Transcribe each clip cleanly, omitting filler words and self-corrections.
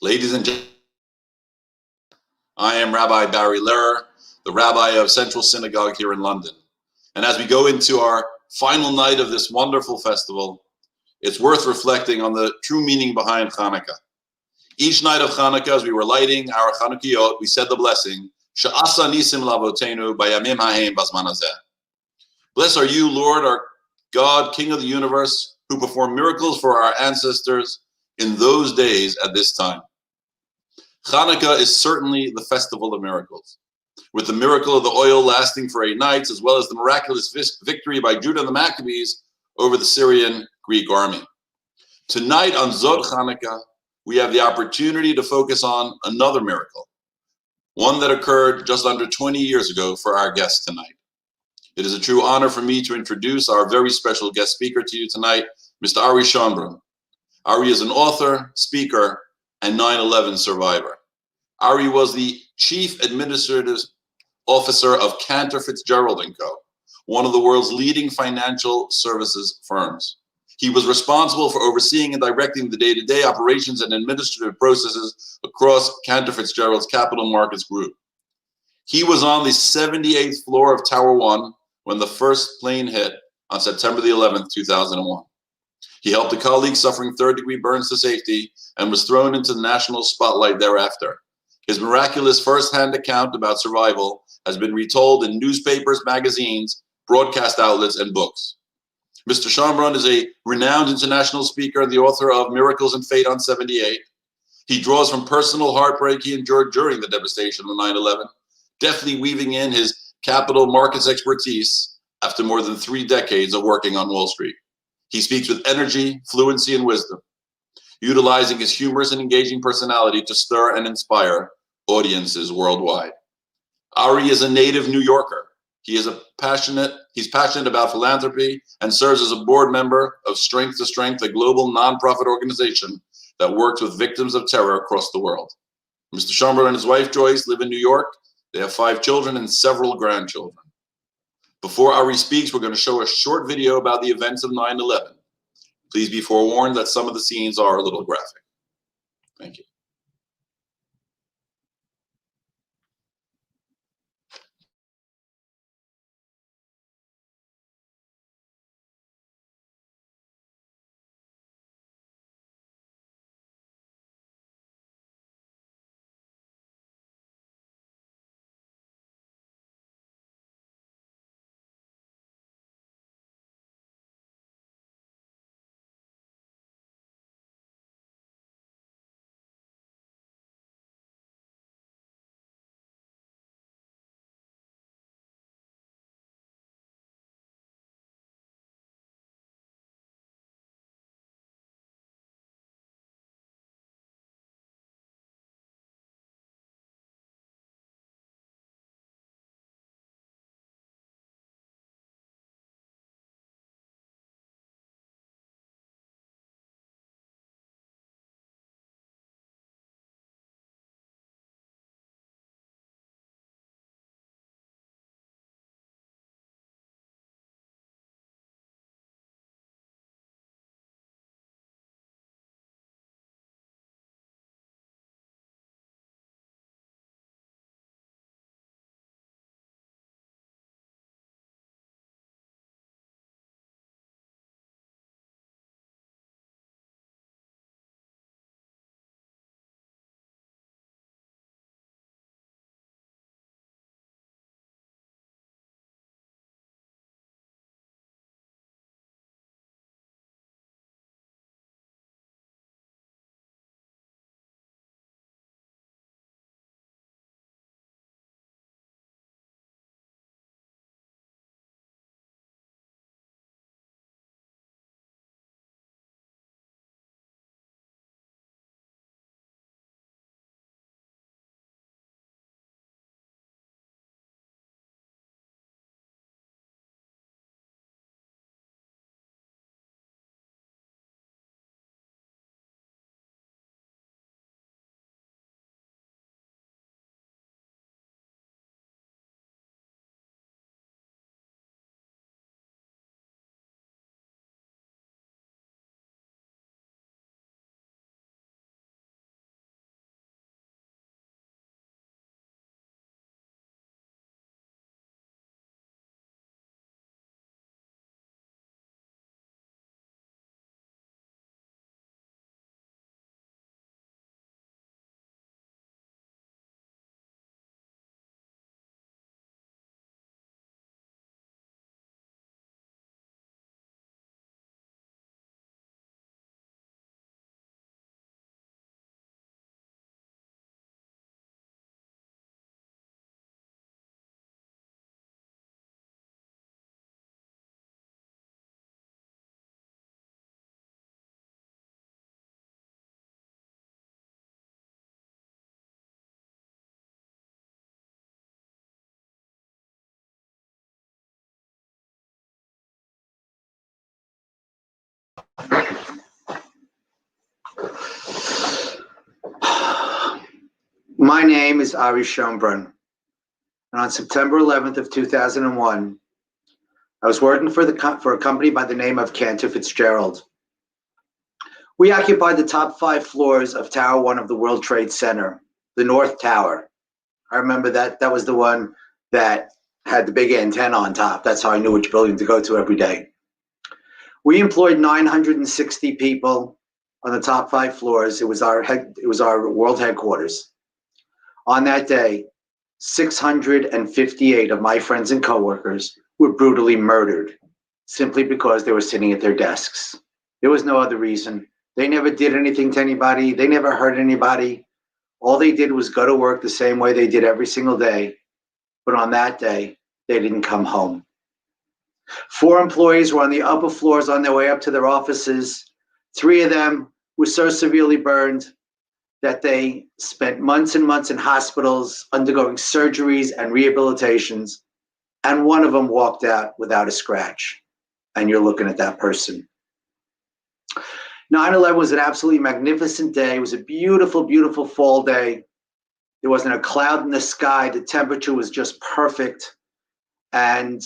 Ladies and gentlemen, I am Rabbi Barry Lehrer, the Rabbi of Central Synagogue here in London. And as we go into our final night of this wonderful festival, it's worth reflecting on the true meaning behind Hanukkah. Each night of Hanukkah, as we were lighting our Chanukiot, we said the blessing, She'asa nisim lavotenu bayamim hahem bazman hazeh. Blessed are you, Lord, our God, King of the universe, who performed miracles for our ancestors in those days at this time. Hanukkah is certainly the festival of miracles, with the miracle of the oil lasting for 8 nights, as well as the miraculous victory by Judah and the Maccabees over the Syrian Greek army. Tonight on Zod Hanukkah, we have the opportunity to focus on another miracle, one that occurred just under 20 years ago for our guest tonight. It is a true honor for me to introduce our very special guest speaker to you tonight, Mr. Ari Schonbrun. Ari is an author, speaker, and 9/11 survivor. Ari was the chief administrative officer of Cantor Fitzgerald & Co., one of the world's leading financial services firms. He was responsible for overseeing and directing the day-to-day operations and administrative processes across Cantor Fitzgerald's capital markets group. He was on the 78th floor of Tower 1 when the first plane hit on September the 11th, 2001. He helped a colleague suffering third-degree burns to safety and was thrown into the national spotlight thereafter. His miraculous first-hand account about survival has been retold in newspapers, magazines, broadcast outlets, and books. Mr. Schonbrun is a renowned international speaker and the author of Miracles and Fate on 78. He draws from personal heartbreak he endured during the devastation of 9/11, deftly weaving in his capital markets expertise after more than 3 decades of working on Wall Street. He speaks with energy, fluency, and wisdom, utilizing his humorous and engaging personality to stir and inspire audiences worldwide. Ari is a native New Yorker. He's passionate about philanthropy and serves as a board member of Strength to Strength, a global nonprofit organization that works with victims of terror across the world. Mr. Schonbrun and his wife Joyce live in New York. They have 5 children and several grandchildren. Before Ari speaks, we're going to show a short video about the events of 9/11. Please be forewarned that some of the scenes are a little graphic. Thank you. My name is Ari Schonbrun, and on September 11th of 2001, I was working for a company by the name of Cantor Fitzgerald. We occupied the top 5 floors of Tower 1 of the World Trade Center, the North Tower. I remember that was the one that had the big antenna on top. That's how I knew which building to go to every day. We employed 960 people on the top 5 floors. It was our world headquarters. On that day, 658 of my friends and coworkers were brutally murdered simply because they were sitting at their desks. There was no other reason. They never did anything to anybody. They never hurt anybody. All they did was go to work the same way they did every single day. But on that day, they didn't come home. 4 employees were on the upper floors on their way up to their offices. 3 of them were so severely burned that they spent months and months in hospitals undergoing surgeries and rehabilitations. And 1 of them walked out without a scratch. And you're looking at that person. 9/11 was an absolutely magnificent day. It was a beautiful, beautiful fall day. There wasn't a cloud in the sky. The temperature was just perfect. And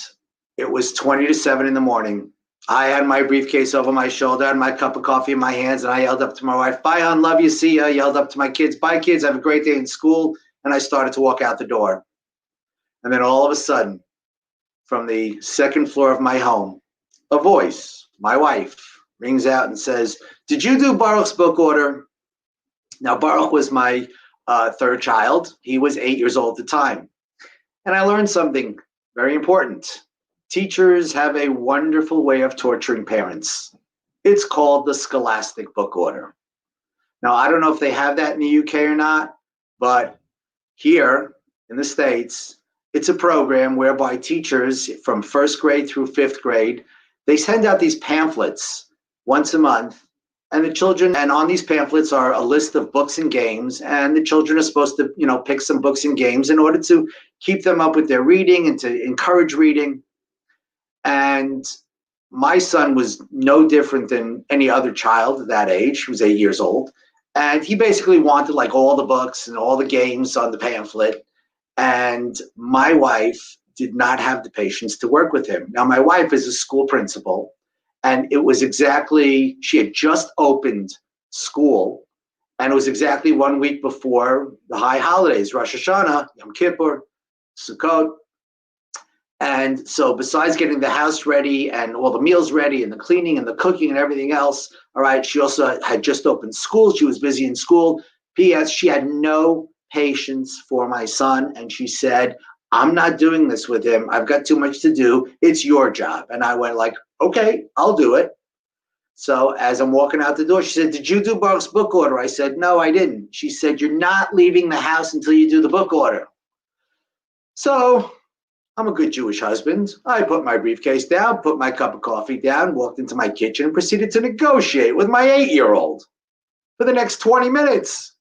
it was 20 to 7 in the morning. I had my briefcase over my shoulder, and my cup of coffee in my hands, and I yelled up to my wife, "Bye, hon, love you, see ya." I yelled up to my kids, "Bye, kids, have a great day in school." And I started to walk out the door. And then all of a sudden, from the 2nd floor of my home, a voice, my wife, rings out and says, "Did you do Baruch's book order?" Now, Baruch was my 3rd child. He was 8 years old at the time. And I learned something very important. Teachers have a wonderful way of torturing parents. It's called the Scholastic Book Order. Now, I don't know if they have that in the UK or not, but here in the States, it's a program whereby teachers from 1st grade through 5th grade, they send out these pamphlets once a month, and the children, and on these pamphlets are a list of books and games, and the children are supposed to, pick some books and games in order to keep them up with their reading and to encourage reading. And my son was no different than any other child at that age. He was 8 years old. And he basically wanted like all the books and all the games on the pamphlet. And my wife did not have the patience to work with him. Now, my wife is a school principal, and it was exactly, she had just opened school, and it was exactly 1 week before the high holidays, Rosh Hashanah, Yom Kippur, Sukkot. And so besides getting the house ready and all the meals ready and the cleaning and the cooking and everything else, all right, she also had just opened school. She was busy in school. P.S. She had no patience for my son. And she said, "I'm not doing this with him. I've got too much to do. It's your job." And I went like, "Okay, I'll do it." So as I'm walking out the door, she said, "Did you do Baruch's book order?" I said, "No, I didn't." She said, "You're not leaving the house until you do the book order." So I'm a good Jewish husband. I put my briefcase down, put my cup of coffee down, walked into my kitchen, and proceeded to negotiate with my 8-year-old for the next 20 minutes.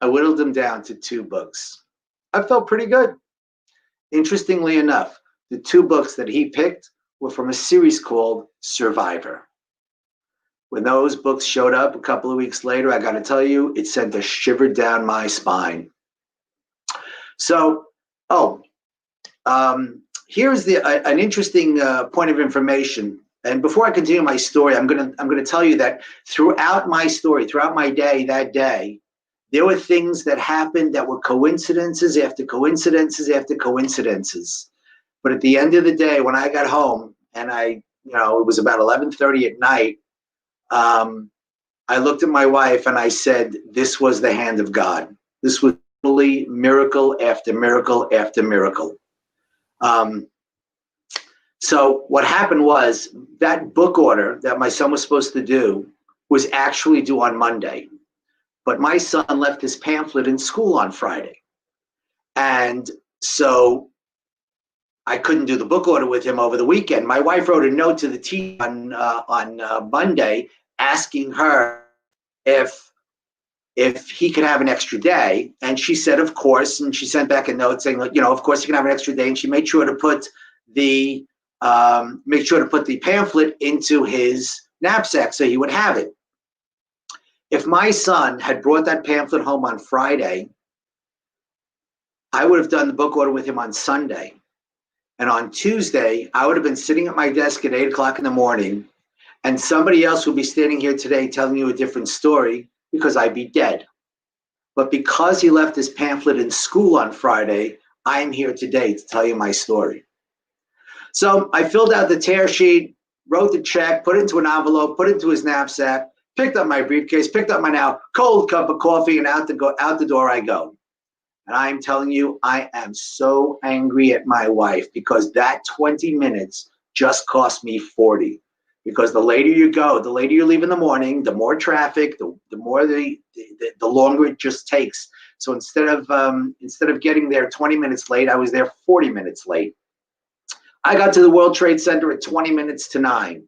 I whittled him down to 2 books. I felt pretty good. Interestingly enough, the 2 books that he picked were from a series called Survivor. When those books showed up a couple of weeks later, I got to tell you, it sent a shiver down my spine. So, here's an interesting point of information. And before I continue my story, I'm gonna tell you that throughout my story, throughout my day that day, there were things that happened that were coincidences after coincidences after coincidences. But at the end of the day, when I got home, and it was about 11:30 at night, I looked at my wife and I said, "This was the hand of God. This was literally miracle after miracle after miracle." So what happened was that book order that my son was supposed to do was actually due on Monday, but my son left his pamphlet in school on Friday. And so I couldn't do the book order with him over the weekend. My wife wrote a note to the teacher on Monday asking her if he could have an extra day. And she said, of course. And she sent back a note saying, of course he can have an extra day. And she made sure to put the pamphlet into his knapsack so he would have it. If my son had brought that pamphlet home on Friday, I would have done the book order with him on Sunday. And on Tuesday, I would have been sitting at my desk at 8 o'clock in the morning, and somebody else would be standing here today telling you a different story because I'd be dead. But because he left his pamphlet in school on Friday, I'm here today to tell you my story. So I filled out the tear sheet, wrote the check, put it into an envelope, put it into his knapsack, picked up my briefcase, picked up my now cold cup of coffee, and out the door I go. And I'm telling you, I am so angry at my wife because that 20 minutes just cost me 40. Because the later you go, the later you leave in the morning, the more traffic, the more the longer it just takes. So instead of getting there 20 minutes late, I was there 40 minutes late. I got to the World Trade Center at 20 minutes to 9.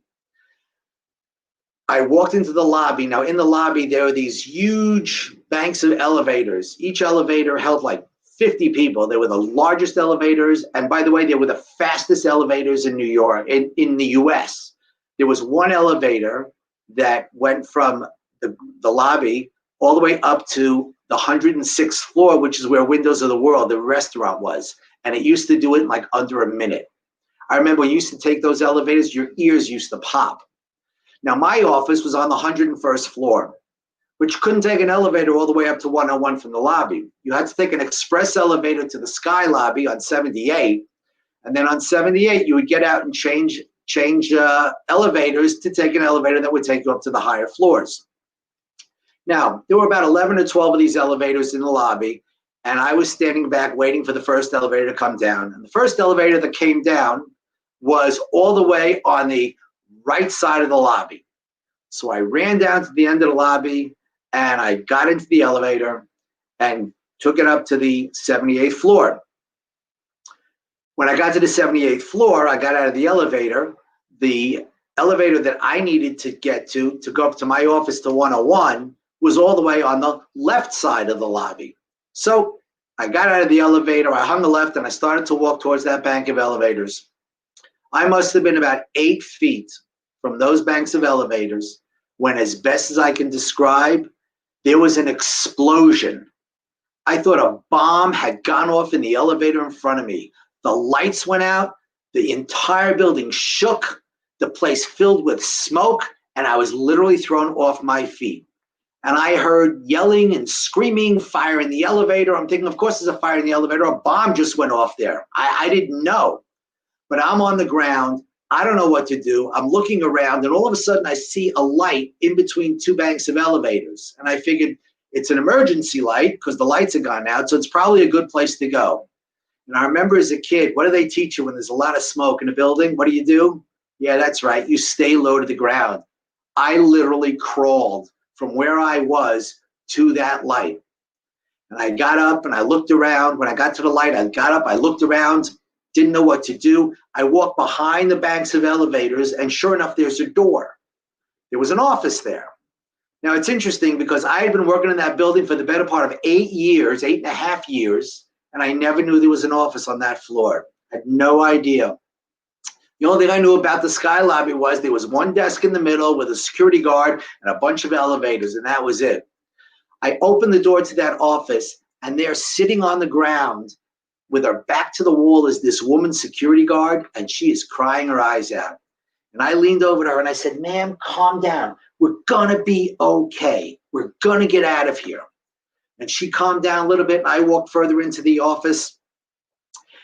I walked into the lobby. Now in the lobby, there are these huge banks of elevators. Each elevator held like 50 people. They were the largest elevators. And by the way, they were the fastest elevators in New York, in the US. There was one elevator that went from the lobby all the way up to the 106th floor, which is where Windows of the World, the restaurant, was. And it used to do it in like under a minute. I remember when you used to take those elevators, your ears used to pop. Now, my office was on the 101st floor, which couldn't take an elevator all the way up to 101 from the lobby. You had to take an express elevator to the Sky Lobby on 78. And then on 78, you would get out and change elevators to take an elevator that would take you up to the higher floors. Now, there were about 11 or 12 of these elevators in the lobby, and I was standing back waiting for the first elevator to come down. And the first elevator that came down was all the way on the right side of the lobby. So I ran down to the end of the lobby, and I got into the elevator and took it up to the 78th floor. When I got to the 78th floor, I got out of the elevator. The elevator that I needed to get to go up to my office to 101 was all the way on the left side of the lobby. So I got out of the elevator, I hung a left, and I started to walk towards that bank of elevators. I must have been about 8 feet from those banks of elevators when, as best as I can describe, there was an explosion. I thought a bomb had gone off in the elevator in front of me. The lights went out, the entire building shook, the place filled with smoke, and I was literally thrown off my feet. And I heard yelling and screaming, fire in the elevator. I'm thinking, of course there's a fire in the elevator. A bomb just went off there. I didn't know. But I'm on the ground. I don't know what to do. I'm looking around, and all of a sudden I see a light in between 2 banks of elevators. And I figured it's an emergency light because the lights are gone out, so it's probably a good place to go. And I remember as a kid, what do they teach you when there's a lot of smoke in a building? What do? Yeah, that's right. You stay low to the ground. I literally crawled from where I was to that light. And I got up and I looked around. When I got to the light, I got up, I looked around, didn't know what to do. I walked behind the banks of elevators, and sure enough, there's a door. There was an office there. Now, it's interesting because I had been working in that building for the better part of 8 years, 8.5 years, and I never knew there was an office on that floor. I had no idea. The only thing I knew about the Sky Lobby was there was one desk in the middle with a security guard and a bunch of elevators, and that was it. I opened the door to that office, and there sitting on the ground with her back to the wall is this woman security guard, and she is crying her eyes out. And I leaned over to her and I said, "Ma'am, calm down. We're gonna be okay. We're gonna get out of here." And she calmed down a little bit, and I walked further into the office,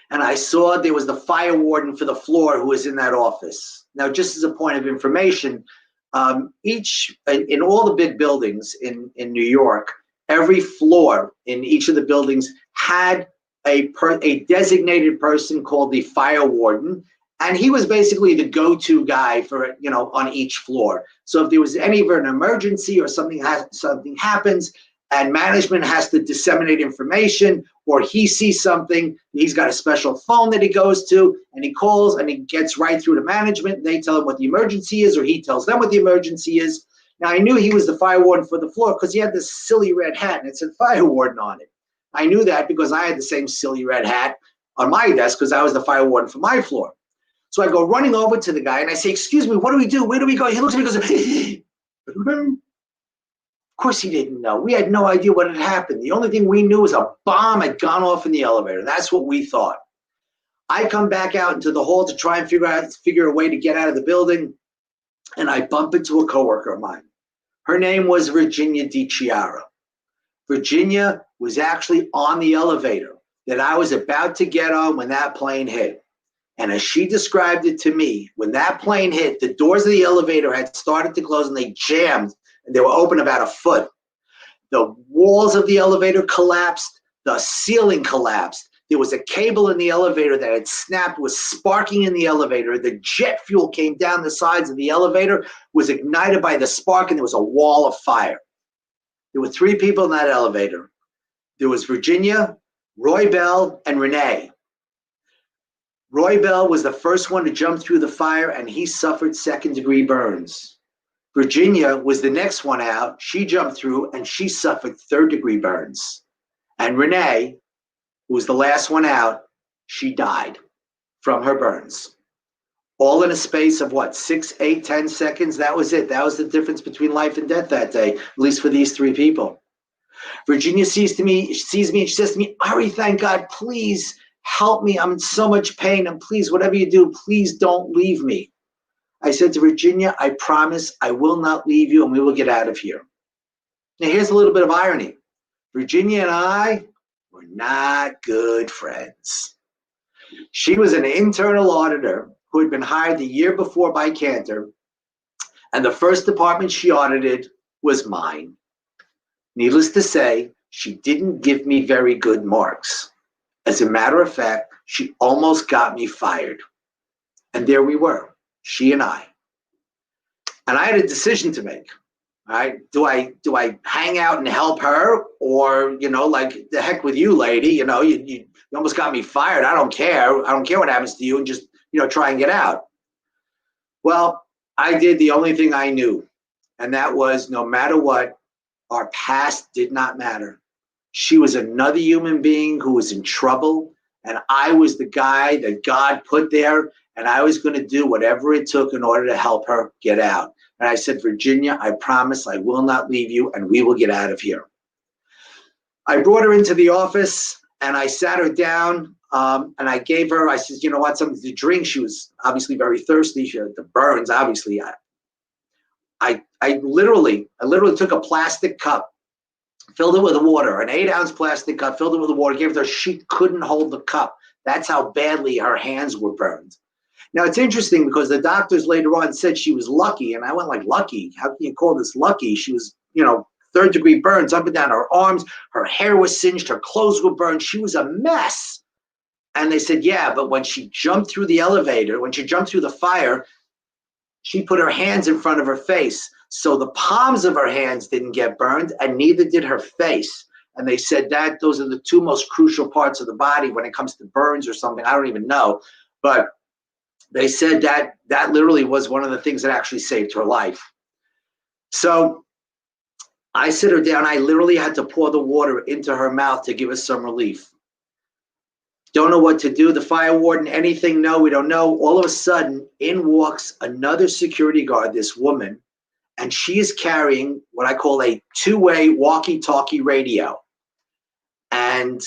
and I saw there was the fire warden for the floor who was in that office. Now, just as a point of information, in all the big buildings in New York, every floor in each of the buildings had a designated person called the fire warden, and he was basically the go-to guy for, on each floor. So if there was any of an emergency or something happens, and management has to disseminate information, or he sees something, he's got a special phone that he goes to, and he calls, and he gets right through to management, and they tell him what the emergency is, or he tells them what the emergency is. Now, I knew he was the fire warden for the floor because he had this silly red hat, and it said fire warden on it. I knew that because I had the same silly red hat on my desk because I was the fire warden for my floor. So I go running over to the guy, and I say, "Excuse me, what do we do? Where do we go?" He looks at me and goes, "Of course he didn't know. We had no idea what had happened. The only thing we knew was a bomb had gone off in the elevator. That's what we thought. I come back out into the hall to try and figure a way to get out of the building, and I bump into a coworker of mine. Her name was Virginia DiChiara. Virginia was actually on the elevator that I was about to get on when that plane hit. And as she described it to me, when that plane hit, the doors of the elevator had started to close and they jammed, and they were open about a foot. The walls of the elevator collapsed. The ceiling collapsed. There was a cable in the elevator that had snapped, was sparking in the elevator. The jet fuel came down the sides of the elevator, was ignited by the spark, and there was a wall of fire. There were 3 people in that elevator. There was Virginia, Roy Bell, and Renee. Roy Bell was the first one to jump through the fire, and he suffered 2nd-degree burns. Virginia was the next one out. She jumped through, and she suffered 3rd-degree burns. And Renee, who was the last one out, she died from her burns. All in a space of what, 6, 8, 10 seconds? That was it. That was the difference between life and death that day, at least for these 3 people. Virginia sees me, and she says to me, Ari, thank God, please help me. I'm in so much pain, and please, whatever you do, please don't leave me. I said to Virginia, I promise I will not leave you, and we will get out of here. Now, here's a little bit of irony. Virginia and I were not good friends. She was an internal auditor who had been hired the year before by Cantor, and the first department she audited was mine. Needless to say, she didn't give me very good marks. As a matter of fact, she almost got me fired. And there we were, she and I. And I had a decision to make. All right, do I hang out and help her, or like, the heck with you, lady? You almost got me fired. I don't care. I don't care what happens to you, and just try and get out. Well, I did the only thing I knew, and that was, no matter what, our past did not matter. She was another human being who was in trouble, and I was the guy that God put there, and I was going to do whatever it took in order to help her get out. And I said, Virginia, I promise I will not leave you, and we will get out of here. I brought her into the office, and I sat her down, and I gave her, I said, want something to drink? She was obviously very thirsty. She had the burns, obviously. I literally took a plastic cup, filled it with water, an 8-ounce plastic cup, filled it with water, gave it to her. She couldn't hold the cup. That's how badly her hands were burned. Now, it's interesting because the doctors later on said she was lucky, and I went like, lucky? How can you call this lucky? She was, 3rd-degree burns up and down her arms. Her hair was singed. Her clothes were burned. She was a mess. And they said, yeah, but when she jumped through the elevator, when she jumped through the fire, she put her hands in front of her face. So the palms of her hands didn't get burned, and neither did her face. And they said that those are the 2 most crucial parts of the body when it comes to burns or something. I don't even know. But they said that literally was one of the things that actually saved her life. So I sit her down. I literally had to pour the water into her mouth to give us some relief. Don't know what to do. The fire warden, anything? No, we don't know. All of a sudden, in walks another security guard, this woman, and she is carrying what I call a 2-way walkie-talkie radio. And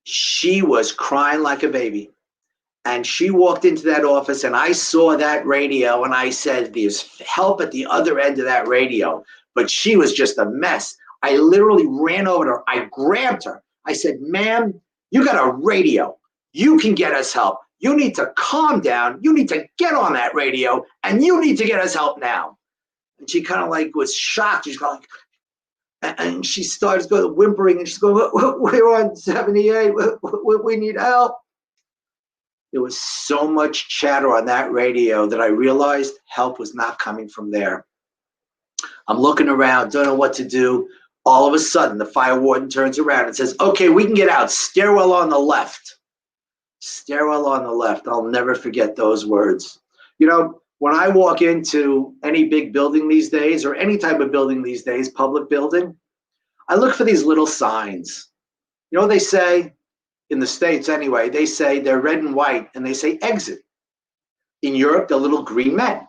she was crying like a baby. And she walked into that office, and I saw that radio, and I said, there's help at the other end of that radio. But she was just a mess. I literally ran over to her. I grabbed her. I said, ma'am, you got a radio. You can get us help. You need to calm down. You need to get on that radio, and you need to get us help now. And she kind of like was shocked. She's like, and she starts going whimpering, and she's going, we're on 78. We need help. There was so much chatter on that radio that I realized help was not coming from there. I'm looking around, don't know what to do. All of a sudden, the fire warden turns around and says, okay, we can get out. Stairwell on the left. Stairwell on the left. I'll never forget those words. When I walk into any big building these days, or any type of building these days, public building, I look for these little signs. You know what they say? In the States anyway, they say they're red and white, and they say exit. In Europe, they're little green men,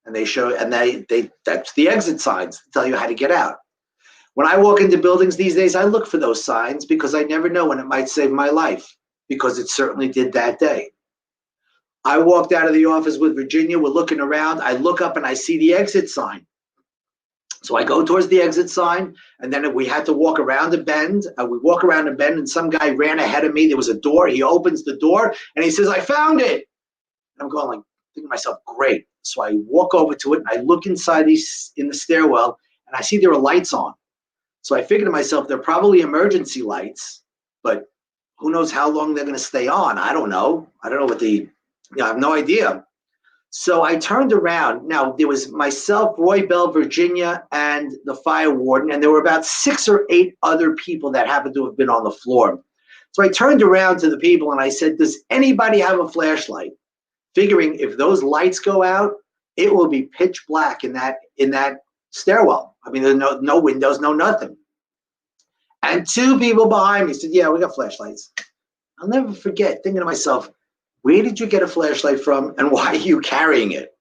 and they show, and they that's the exit signs to tell you how to get out. When I walk into buildings these days, I look for those signs because I never know when it might save my life, because it certainly did that day. I walked out of the office with Virginia. We're looking around. I look up and I see the exit sign. So I go towards the exit sign, and then we had to walk around a bend. We walk around a bend, and some guy ran ahead of me. There was a door. He opens the door, and he says, "I found it." And I'm going like, thinking to myself, great. So I walk over to it, and I look inside in the stairwell, and I see there are lights on. So I figured to myself, they're probably emergency lights, but who knows how long they're going to stay on? I don't know. I don't know what I have no idea. So I turned around. Now, there was myself, Roy Bell, Virginia, and the fire warden, and there were about 6 or 8 other people that happened to have been on the floor. So I turned around to the people and I said, does anybody have a flashlight? Figuring if those lights go out, it will be pitch black in that stairwell. I mean, there's no windows, no nothing. And 2 people behind me said, yeah, we got flashlights. I'll never forget thinking to myself, where did you get a flashlight from and why are you carrying it?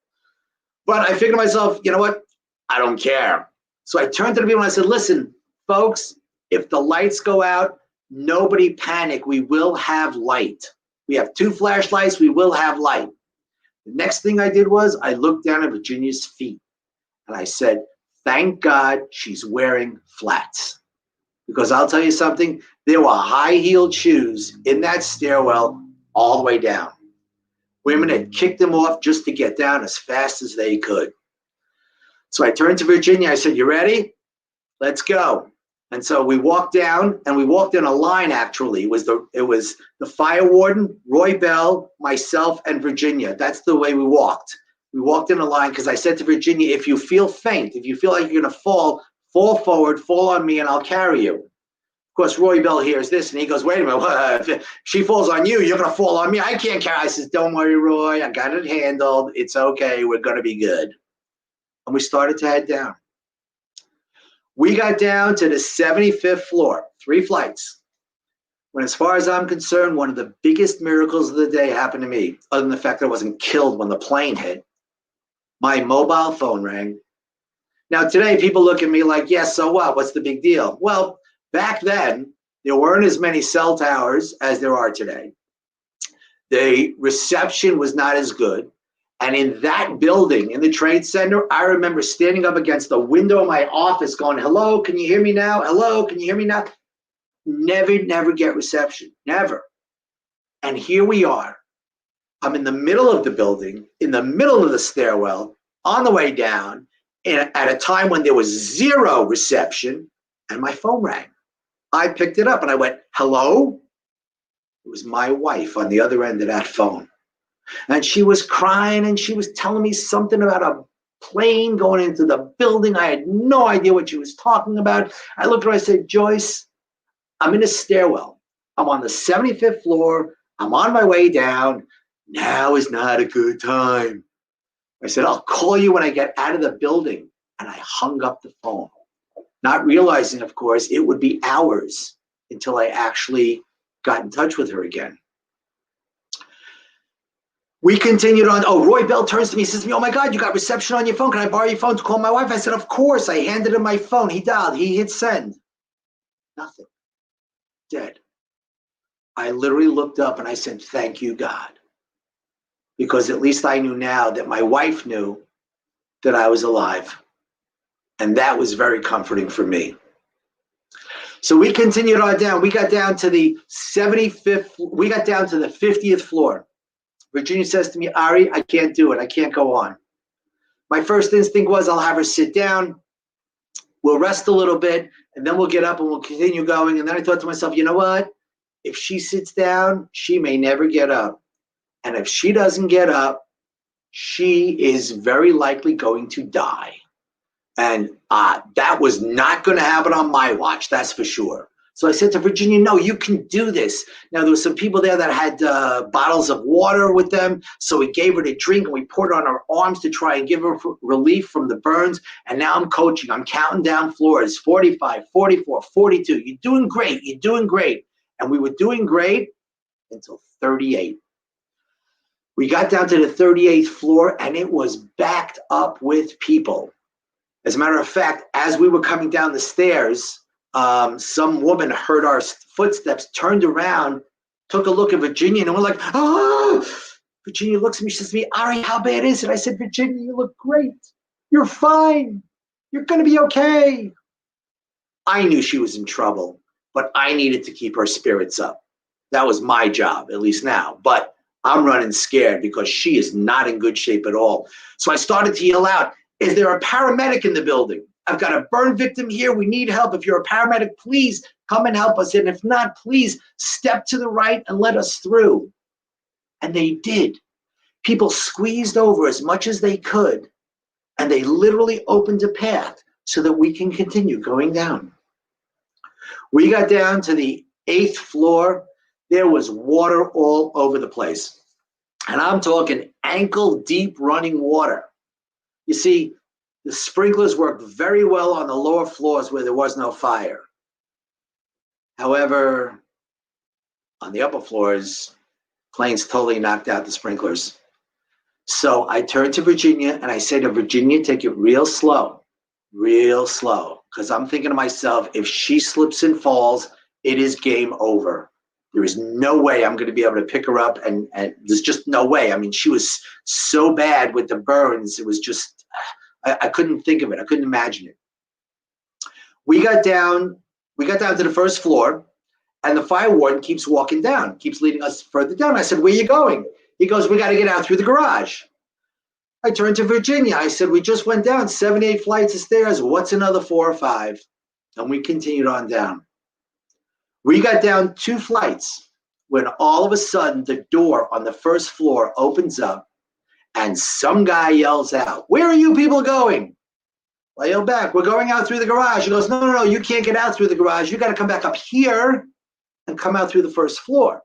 But I figured to myself, you know what? I don't care. So I turned to the people and I said, listen, folks, if the lights go out, nobody panic. We will have light. We have 2 flashlights. We will have light. The next thing I did was I looked down at Virginia's feet and I said, thank God she's wearing flats. Because I'll tell you something, there were high-heeled shoes in that stairwell all the way down. Women had kicked them off just to get down as fast as they could. So I turned to Virginia. I said, you ready? Let's go. And so we walked down, and we walked in a line, actually. It was the fire warden, Roy Bell, myself, and Virginia. That's the way we walked. We walked in a line because I said to Virginia, if you feel faint, if you feel like you're going to fall forward, fall on me, and I'll carry you. Of course, Roy Bell hears this, and he goes, wait a minute, if she falls on you, you're going to fall on me. I can't carry. I says, don't worry, Roy. I got it handled. It's okay. We're going to be good. And we started to head down. We got down to the 75th floor, 3 flights. When, as far as I'm concerned, one of the biggest miracles of the day happened to me, other than the fact that I wasn't killed when the plane hit. My mobile phone rang. Now, today, people look at me like, yes, so what? What's the big deal? Well, back then, there weren't as many cell towers as there are today. The reception was not as good. And in that building, in the Trade Center, I remember standing up against the window of my office going, hello, can you hear me now? Hello, can you hear me now? Never get reception, never. And here we are. I'm in the middle of the building, in the middle of the stairwell, on the way down, at a time when there was 0 reception, and my phone rang. I picked it up and I went, hello? It was my wife on the other end of that phone. And she was crying and she was telling me something about a plane going into the building. I had no idea what she was talking about. I looked at her, I said, Joyce, I'm in a stairwell. I'm on the 75th floor. I'm on my way down. Now is not a good time. I said, I'll call you when I get out of the building. And I hung up the phone, not realizing, of course, it would be hours until I actually got in touch with her again. We continued on. Oh, Roy Bell turns to me and says to me, oh my God, you got reception on your phone. Can I borrow your phone to call my wife? I said, of course. I handed him my phone. He dialed. He hit send. Nothing. Dead. I literally looked up and I said, thank you, God. Because at least I knew now that my wife knew that I was alive. And that was very comforting for me. So we continued on down. We got down to the 75th. We got down to the 50th floor. Virginia says to me, Ari, I can't do it. I can't go on. My first instinct was I'll have her sit down. We'll rest a little bit, and then we'll get up and we'll continue going. And then I thought to myself, you know what? If she sits down, she may never get up. And if she doesn't get up, she is very likely going to die. And that was not going to happen on my watch, that's for sure. So I said to Virginia, no, you can do this. Now, there were some people there that had bottles of water with them. So we gave her to drink and we poured it on her arms to try and give her relief from the burns. And now I'm coaching. I'm counting down floors, 45, 44, 42. You're doing great. You're doing great. And we were doing great until 38. We got down to the 38th floor and it was backed up with people. As a matter of fact, as we were coming down the stairs, some woman heard our footsteps, turned around, took a look at Virginia, and we're like, oh! Virginia looks at me, she says to me, Ari, how bad is it? I said, Virginia, you look great. You're fine. You're going to be okay. I knew she was in trouble, but I needed to keep her spirits up. That was my job, at least now. But I'm running scared because she is not in good shape at all. So I started to yell out, is there a paramedic in the building? I've got a burn victim here. We need help. If you're a paramedic, please come and help us. And if not, please step to the right and let us through. And they did. People squeezed over as much as they could, and they literally opened a path so that we can continue going down. We got down to the 8th floor. There was water all over the place. And I'm talking ankle deep running water. You see, the sprinklers worked very well on the lower floors where there was no fire. However, on the upper floors, planes totally knocked out the sprinklers. So I turned to Virginia and I said to Virginia, take it real slow, because I'm thinking to myself, if she slips and falls, it is game over. There is no way I'm going to be able to pick her up, and there's just no way. I mean, she was so bad with the burns. It was just, I couldn't think of it. I couldn't imagine it. We got down to the 1st floor, and the fire warden keeps walking down, keeps leading us further down. I said, where are you going? He goes, we got to get out through the garage. I turned to Virginia. I said, we just went down 7, 8 flights of stairs. What's another 4 or 5? And we continued on down. We got down 2 flights when all of a sudden the door on the 1st floor opens up and some guy yells out, where are you people going? I yell back, we're going out through the garage. He goes, no, you can't get out through the garage. You got to come back up here and come out through the 1st floor.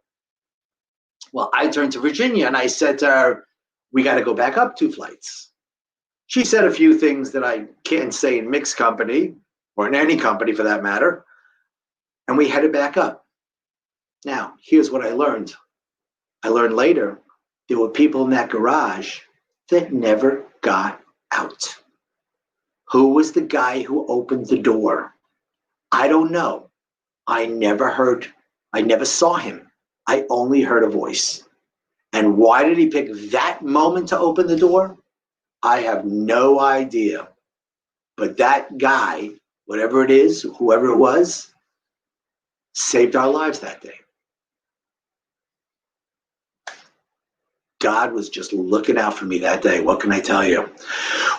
Well, I turned to Virginia and I said to her, we got to go back up 2 flights. She said a few things that I can't say in mixed company, or in any company for that matter, and we headed back up. Now, here's what I learned. I learned later there were people in that garage that never got out. Who was the guy who opened the door? I don't know. I never saw him. I only heard a voice. And why did he pick that moment to open the door? I have no idea. But that guy, whatever it is, whoever it was, saved our lives that day. God was just looking out for me that day. What can I tell you?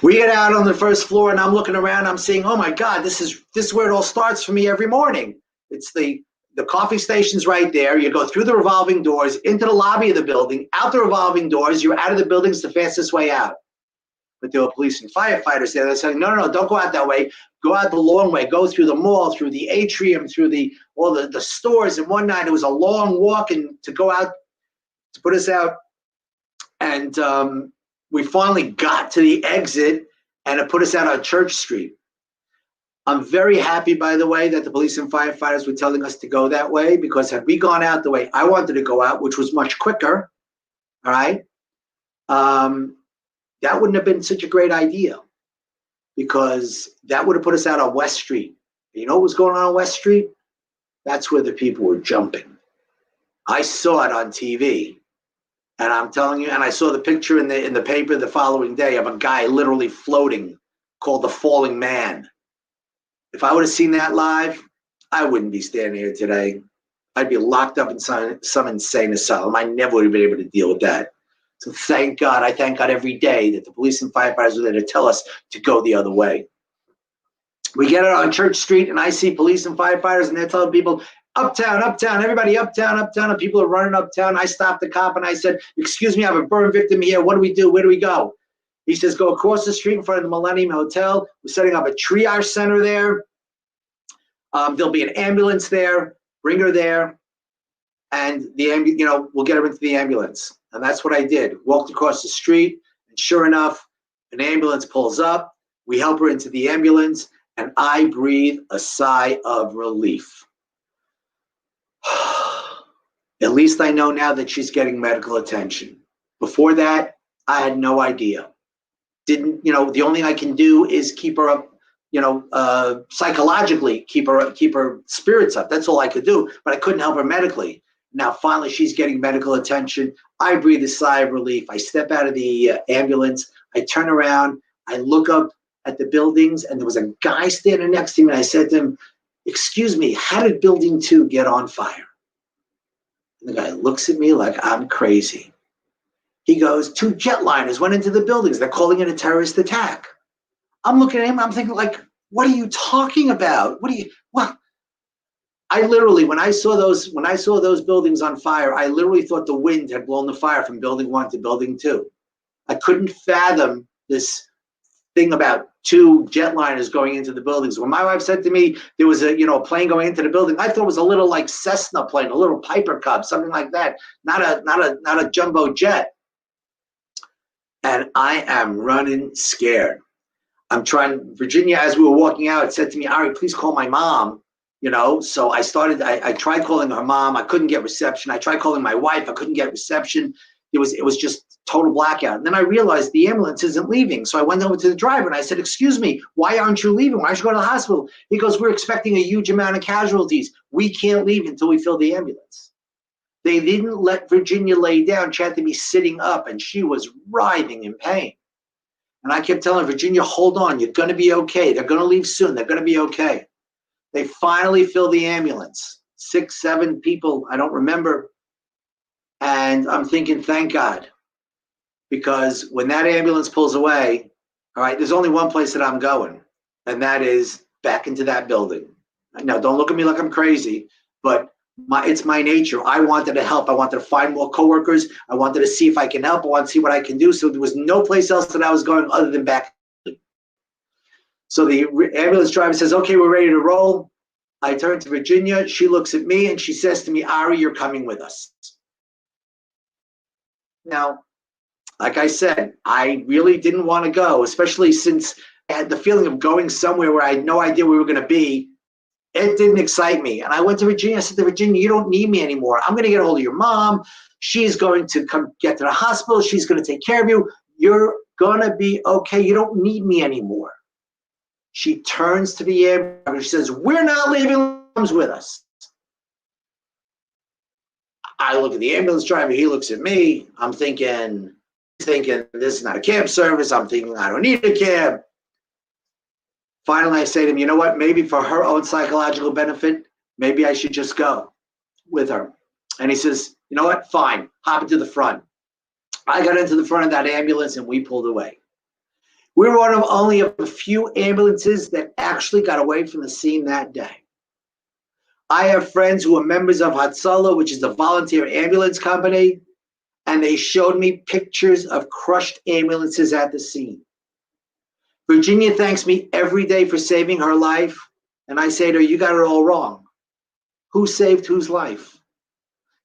We get out on the 1st floor and I'm looking around. I'm saying, oh my God, this is where it all starts for me every morning. It's the coffee station's right there. You go through the revolving doors into the lobby of the building, out the revolving doors. You're out of the building. It's the fastest way out. But there were police and firefighters there. They're saying, no, don't go out that way. Go out the long way. Go through the mall, through the atrium, through all the stores and whatnot. It was a long walk and to go out, to put us out. And we finally got to the exit and it put us out on Church Street. I'm very happy, by the way, that the police and firefighters were telling us to go that way, because had we gone out the way I wanted to go out, which was much quicker, all right, that wouldn't have been such a great idea, because that would have put us out on West Street. You know what was going on West Street? That's where the people were jumping. I saw it on TV, and I'm telling you, and I saw the picture in the paper the following day of a guy literally floating called the Falling Man. If I would have seen that live, I wouldn't be standing here today. I'd be locked up in some insane asylum. I never would have been able to deal with that. So thank God, I thank God every day that the police and firefighters were there to tell us to go the other way. We get out on Church Street and I see police and firefighters and they're telling people, uptown, everybody uptown, and people are running uptown. I stopped the cop and I said, excuse me, I have a burn victim here. What do we do? Where do we go? He says, go across the street in front of the Millennium Hotel. We're setting up a triage center there. There'll be an ambulance there. Bring her there. And we'll get her into the ambulance. And that's what I did. Walked across the street, and sure enough, an ambulance pulls up. We help her into the ambulance, and I breathe a sigh of relief. At least I know now that she's getting medical attention. Before that, I had no idea. The only thing I can do is keep her up psychologically keep her spirits up. That's all I could do, but I couldn't help her medically. Now, finally, she's getting medical attention. I breathe a sigh of relief. I step out of the ambulance. I turn around. I look up at the buildings, and there was a guy standing next to me, and I said to him, "Excuse me, how did building 2 get on fire?" And the guy looks at me like I'm crazy. He goes, "2 jetliners went into the buildings. They're calling it a terrorist attack." I'm looking at him, I'm thinking, like, what are you talking about? Well, I literally, when I saw those buildings on fire, I literally thought the wind had blown the fire from building 1 to building 2. I couldn't fathom this thing about 2 jetliners going into the buildings. When my wife said to me there was a plane going into the building, I thought it was a little like Cessna plane, a little Piper Cub, something like that, not a jumbo jet. And I am running scared. Virginia, as we were walking out, said to me, "Ari, please call my mom." So I tried calling her mom. I couldn't get reception. I tried calling my wife. I couldn't get reception. It was just total blackout. And then I realized the ambulance isn't leaving. So I went over to the driver and I said, "Excuse me, why aren't you leaving? Why aren't you going to the hospital?" He goes, "We're expecting a huge amount of casualties. We can't leave until we fill the ambulance." They didn't let Virginia lay down. She had to be sitting up, and she was writhing in pain. And I kept telling her, "Virginia, hold on. You're going to be okay. They're going to leave soon. They're going to be okay." They finally fill the ambulance. 6, 7 people, I don't remember. And I'm thinking, thank God. Because when that ambulance pulls away, all right, there's only one place that I'm going, and that is back into that building. Now, don't look at me like I'm crazy, but it's my nature. I wanted to help. I wanted to find more coworkers. I wanted to see if I can help. I wanted to see what I can do. So there was no place else that I was going other than back. So the ambulance driver says, "Okay, we're ready to roll." I turn to Virginia. She looks at me and she says to me, "Ari, you're coming with us." Now, like I said, I really didn't want to go, especially since I had the feeling of going somewhere where I had no idea where we were going to be. It didn't excite me. And I went to Virginia. I said to Virginia, "You don't need me anymore. I'm going to get a hold of your mom. She's going to come get to the hospital. She's going to take care of you. You're going to be okay. You don't need me anymore." She turns to the ambulance. She says, "We're not leaving. Comes with us." I look at the ambulance driver. He looks at me. I'm thinking, this is not a cab service. I'm thinking, I don't need a cab. Finally, I say to him, "You know what? Maybe for her own psychological benefit, maybe I should just go with her." And he says, "You know what? Fine. Hop into the front." I got into the front of that ambulance and we pulled away. We were one of only a few ambulances that actually got away from the scene that day. I have friends who are members of Hatzalah, which is a volunteer ambulance company, and they showed me pictures of crushed ambulances at the scene. Virginia thanks me every day for saving her life, and I say to her, "You got it all wrong. Who saved whose life?"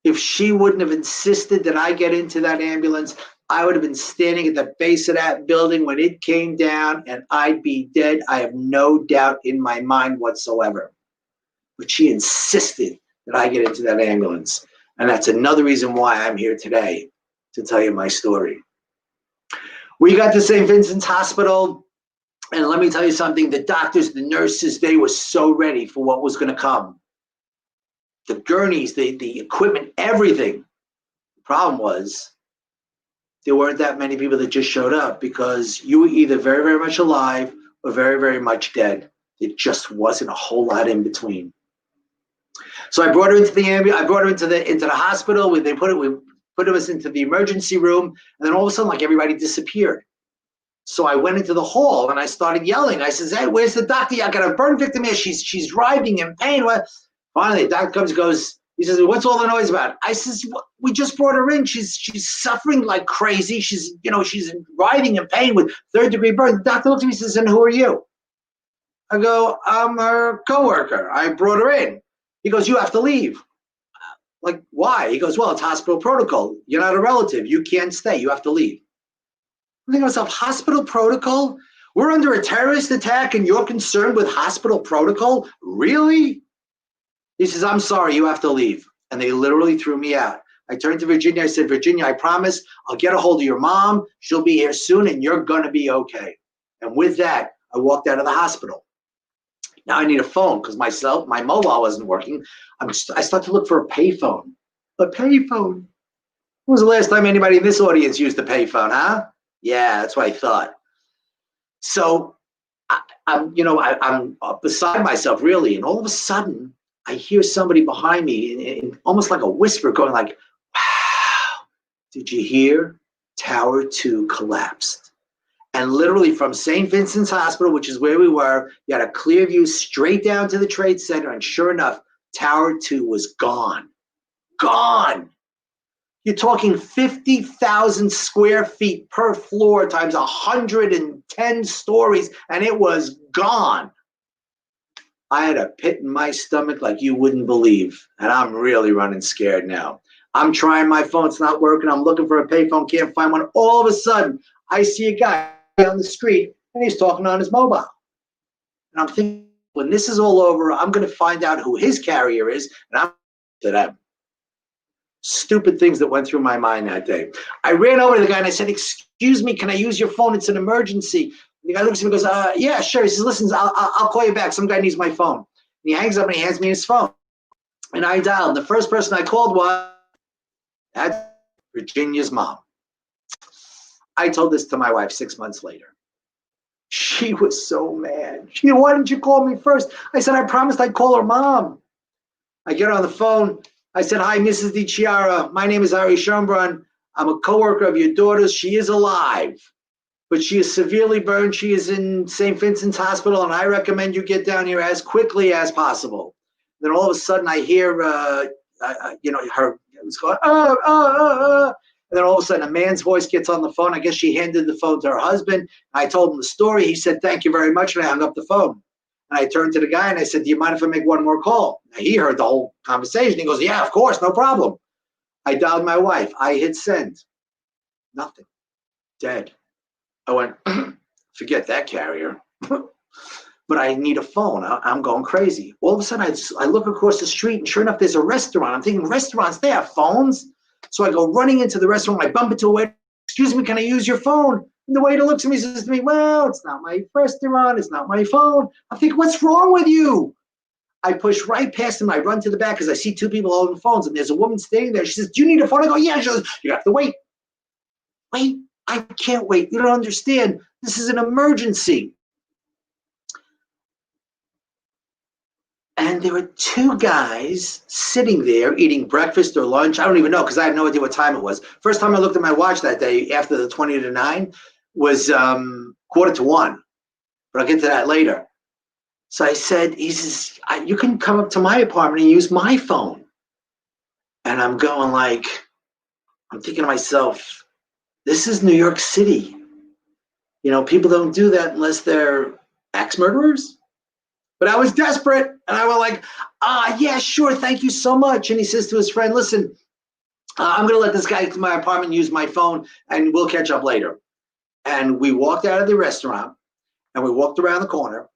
If she wouldn't have insisted that I get into that ambulance, I would have been standing at the base of that building when it came down, and I'd be dead. I have no doubt in my mind whatsoever. But she insisted that I get into that ambulance. And that's another reason why I'm here today, to tell you my story. We got to St. Vincent's Hospital, and let me tell you something, the doctors, the nurses, they were so ready for what was going to come. The gurneys, the equipment, everything. The problem was there weren't that many people that just showed up, because you were either very, very much alive or very, very much dead. There just wasn't a whole lot in between. So I brought her into the ambulance. I brought her into the hospital. We put us into the emergency room, and then all of a sudden, like, everybody disappeared. So I went into the hall and I started yelling. I says, "Hey, where's the doctor? I got a burn victim here. She's writhing in pain." Finally, the doctor comes and goes. He says, "What's all the noise about?" I says, "We just brought her in. She's suffering like crazy. She's writhing in pain with 3rd-degree burn." The doctor looks at me and says, "And who are you?" I go, "I'm her coworker. I brought her in." He goes, "You have to leave." Like, why? He goes, "Well, it's hospital protocol. You're not a relative. You can't stay. You have to leave." I think to myself, hospital protocol? We're under a terrorist attack and you're concerned with hospital protocol? Really? He says, "I'm sorry, you have to leave." And they literally threw me out. I turned to Virginia. I said, "Virginia, I promise I'll get a hold of your mom. She'll be here soon and you're going to be okay." And with that, I walked out of the hospital. Now I need a phone because my mobile wasn't working. I start to look for a payphone. A payphone. When was the last time anybody in this audience used a payphone, huh? Yeah, that's what I thought. So I'm beside myself really, and all of a sudden I hear somebody behind me, and almost like a whisper, going like, "Wow, did you hear? Tower 2 collapsed." And literally from St. Vincent's Hospital, which is where we were, you had a clear view straight down to the Trade Center, and sure enough, Tower 2 was gone. Gone. You're talking 50,000 square feet per floor times 110 stories, and it was gone. I had a pit in my stomach like you wouldn't believe, and I'm really running scared now. I'm trying my phone, it's not working. I'm looking for a payphone, can't find one. All of a sudden, I see a guy on the street, and he's talking on his mobile. And I'm thinking, when this is all over, I'm going to find out who his carrier is, and I'm to them. Stupid things that went through my mind that day. I ran over to the guy and I said, "Excuse me, can I use your phone? It's an emergency." The guy looks at me and goes, "Yeah, sure." He says, "Listen, I'll call you back. Some guy needs my phone." And he hangs up and he hands me his phone. And I dialed. The first person I called was Virginia's mom. I told this to my wife 6 months later. She was so mad. She said, "Why didn't you call me first?" I said, "I promised I'd call her mom." I get on the phone. I said, "Hi, Mrs. DiChiara. My name is Ari Schonbrun. I'm a coworker of your daughter's. She is alive, but she is severely burned. She is in St. Vincent's Hospital, and I recommend you get down here as quickly as possible." Then all of a sudden, I hear, her it was going, and then all of a sudden, a man's voice gets on the phone. I guess she handed the phone to her husband. I told him the story. He said, "Thank you very much," and I hung up the phone. And I turned to the guy and I said, "Do you mind if I make one more call?" Now, he heard the whole conversation. He goes, "Yeah, of course, no problem." I dialed my wife. I hit send. Nothing. Dead. I went, forget that carrier. But I need a phone. I'm going crazy. All of a sudden, I look across the street, and sure enough, there's a restaurant. I'm thinking, restaurants, they have phones. So I go running into the restaurant. I bump into a waiter. "Excuse me, can I use your phone?" And the waiter looks at me and says to me, "Well, it's not my restaurant. It's not my phone." I think, what's wrong with you? I push right past him. I run to the back because I see two people holding phones, and there's a woman standing there. She says, "Do you need a phone?" I go, "Yeah." She goes, "You have to wait." Wait, I can't wait. You don't understand. This is an emergency. And there were two guys sitting there eating breakfast or lunch. I don't even know because I had no idea what time it was. First time I looked at my watch that day after the 20 to 9 was 1:45. But I'll get to that later. So I said, he says, "You can come up to my apartment and use my phone." And I'm going like, I'm thinking to myself, this is New York City. You know, people don't do that unless they're axe murderers. But I was desperate, and I went like, "Yeah, sure, thank you so much." And he says to his friend, "Listen, I'm going to let this guy to my apartment use my phone, and we'll catch up later." And we walked out of the restaurant, and we walked around the corner,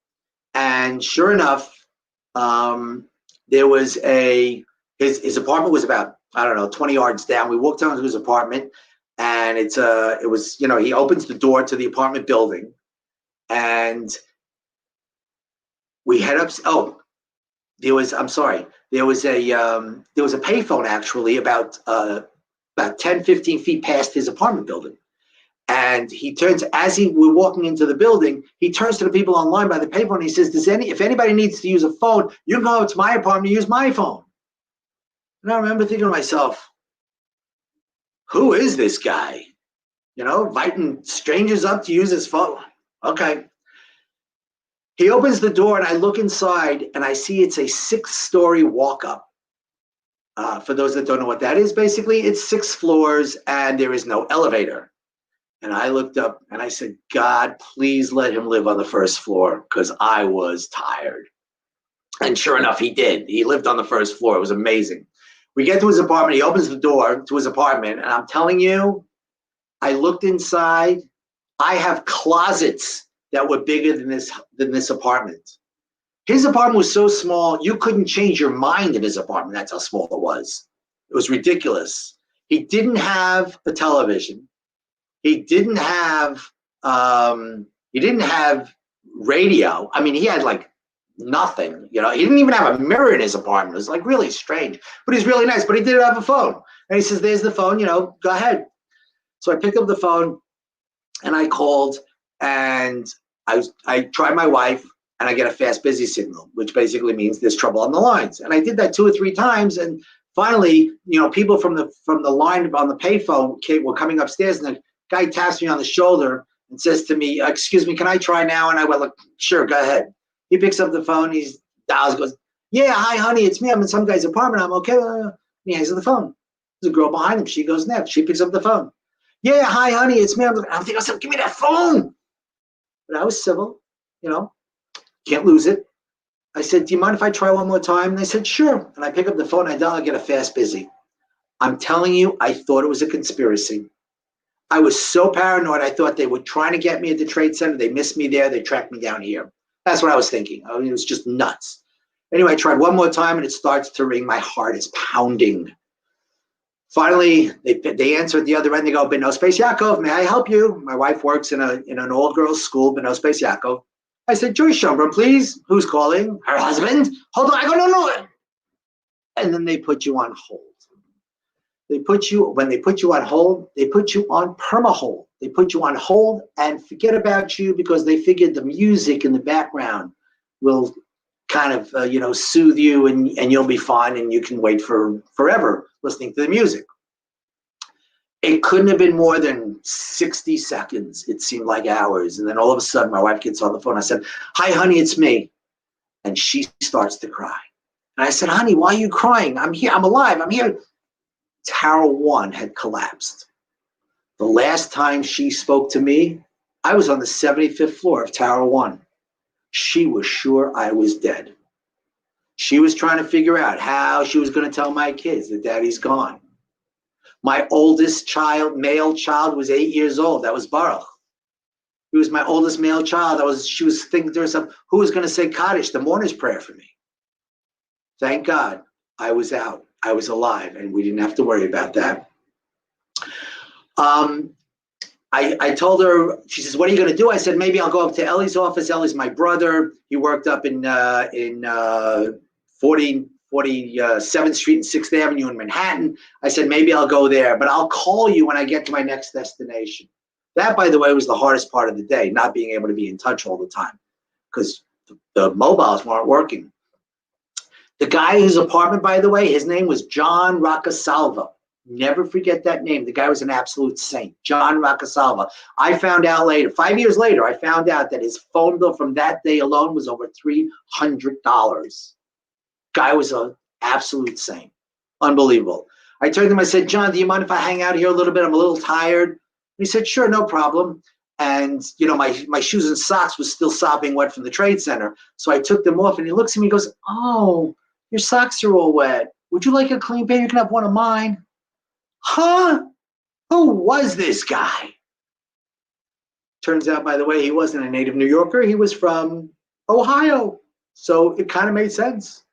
and sure enough, there was his apartment was about, I don't know, 20 yards down. We walked down to his apartment, and it was, he opens the door to the apartment building, and we head up. Oh, there was a payphone actually about 10, 15 feet past his apartment building. And he turns, as we're walking into the building, he turns to the people online by the payphone. And he says, if anybody needs to use a phone, you can go up to my apartment and use my phone. And I remember thinking to myself, who is this guy? Inviting strangers up to use his phone. Okay. He opens the door and I look inside and I see it's a 6-story walk-up. For those that don't know what that is, basically it's 6 floors and there is no elevator. And I looked up and I said, "God, please let him live on the first floor," because I was tired. And sure enough, he did. He lived on the first floor. It was amazing. We get to his apartment. He opens the door to his apartment. And I'm telling you, I looked inside. I have closets that were bigger than this apartment. His apartment was so small, you couldn't change your mind in his apartment. That's how small it was. It was ridiculous. He didn't have a television. He didn't have radio. I mean, he had like nothing. You know, he didn't even have a mirror in his apartment. It was like really strange, but he's really nice. But he did have a phone, and he says, "There's the phone. You know, go ahead." So I picked up the phone and I called, and I tried my wife, and I get a fast busy signal, which basically means there's trouble on the lines. And I did that 2 or 3 times, and finally, you know, people from the line on the payphone were coming upstairs, and the guy taps me on the shoulder and says to me, "Excuse me, can I try now?" And I went, "Look, sure, go ahead." He picks up the phone, he dials, goes, "Yeah, hi, honey, it's me. I'm in some guy's apartment. I'm okay." He hangs up the phone. There's a girl behind him. She goes next. She picks up the phone. "Yeah, hi, honey, it's me." I'm thinking, I said, "Give me that phone." But I was civil, you know, can't lose it. I said, "Do you mind if I try one more time?" And they said, "Sure." And I pick up the phone, I dial, I get a fast busy. I'm telling you, I thought it was a conspiracy. I was so paranoid. I thought they were trying to get me at the Trade Center. They missed me there. They tracked me down here. That's what I was thinking. I mean, it was just nuts. Anyway, I tried one more time, and it starts to ring. My heart is pounding. Finally, they answer at the other end. They go, "Beno Space Yaakov, may I help you?" My wife works in an old girls' school, Beno Space Yaakov. I said, "Joyce Schonbrun, please." "Who's calling?" "Her husband." "Hold on." I go, "No, no." And then they put you on hold. When they put you on hold, they put you on perma hold. They put you on hold and forget about you, because they figured the music in the background will kind of soothe you, and you'll be fine, and you can wait for forever listening to the music. It couldn't have been more than 60 seconds. It seemed like hours. And then all of a sudden, my wife gets on the phone. I said, "Hi, honey, it's me." And she starts to cry. And I said, "Honey, why are you crying? I'm here. I'm alive. I'm here." Tower 1 had collapsed. The last time she spoke to me, I was on the 75th floor of Tower 1. She was sure I was dead. She was trying to figure out how she was going to tell my kids that Daddy's gone. My oldest child, male child, was 8 years old. That was Baruch. He was my oldest male child. She was thinking to herself, who was going to say Kaddish, the mourner's prayer for me? Thank God I was out. I was alive, and we didn't have to worry about that. I told her, she says, "What are you going to do?" I said, "Maybe I'll go up to Ellie's office." Ellie's my brother. He worked up in 47th Street and 6th Avenue in Manhattan. I said, "Maybe I'll go there, but I'll call you when I get to my next destination." That, by the way, was the hardest part of the day, not being able to be in touch all the time, because the mobiles weren't working. The guy whose apartment, by the way, his name was John Roccasalva. Never forget that name. The guy was an absolute saint, John Roccasalva. I found out later, 5 years later, I found out that his phone bill from that day alone was over $300. Guy was an absolute saint. Unbelievable. I turned to him, I said, "John, do you mind if I hang out here a little bit? I'm a little tired." He said, "Sure, no problem." And, my shoes and socks was still sopping wet from the Trade Center. So I took them off, and he looks at me and goes, "Oh, your socks are all wet. Would you like a clean pair? You can have one of mine." Huh? Who was this guy? Turns out, by the way, he wasn't a native New Yorker. He was from Ohio. So it kind of made sense.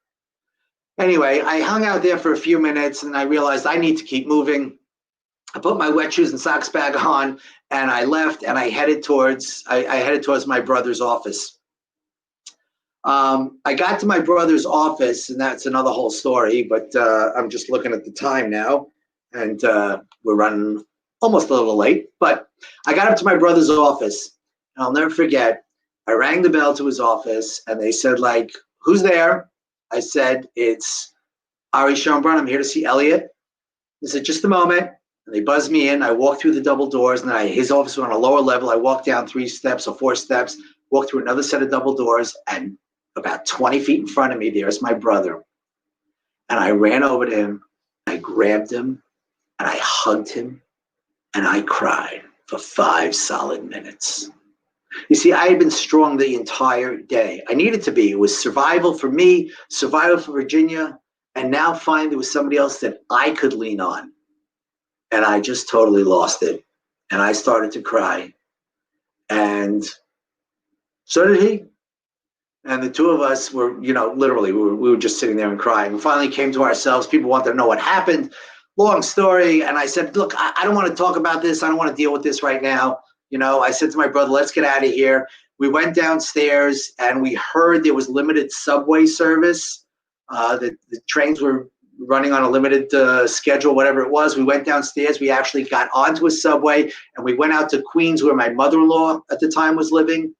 Anyway, I hung out there for a few minutes, and I realized I need to keep moving. I put my wet shoes and socks back on, and I left, and I headed towards my brother's office. I got to my brother's office, and that's another whole story, but I'm just looking at the time now, and we're running almost a little late. But I got up to my brother's office, and I'll never forget, I rang the bell to his office, and they said, like, "Who's there?" I said, "It's Ari Schonbrun. I'm here to see Elliot." They said, "Just a moment." And they buzzed me in. I walked through the double doors, and his office was on a lower level. I walked down 3 steps or 4 steps, walked through another set of double doors, and about 20 feet in front of me, there's my brother. And I ran over to him, I grabbed him, and I hugged him, and I cried for 5 solid minutes. You see, I had been strong the entire day. I needed to be. It was survival for me, survival for Virginia, and now finally there was somebody else that I could lean on. And I just totally lost it. And I started to cry. And so did he. And the two of us were, literally, we were just sitting there and crying. We finally came to ourselves. People wanted to know what happened. Long story. And I said, "Look, I don't want to talk about this. I don't want to deal with this right now." I said to my brother, "Let's get out of here." We went downstairs and we heard there was limited subway service. The trains were running on a limited schedule, whatever it was. We went downstairs. We actually got onto a subway and we went out to Queens where my mother-in-law at the time was living.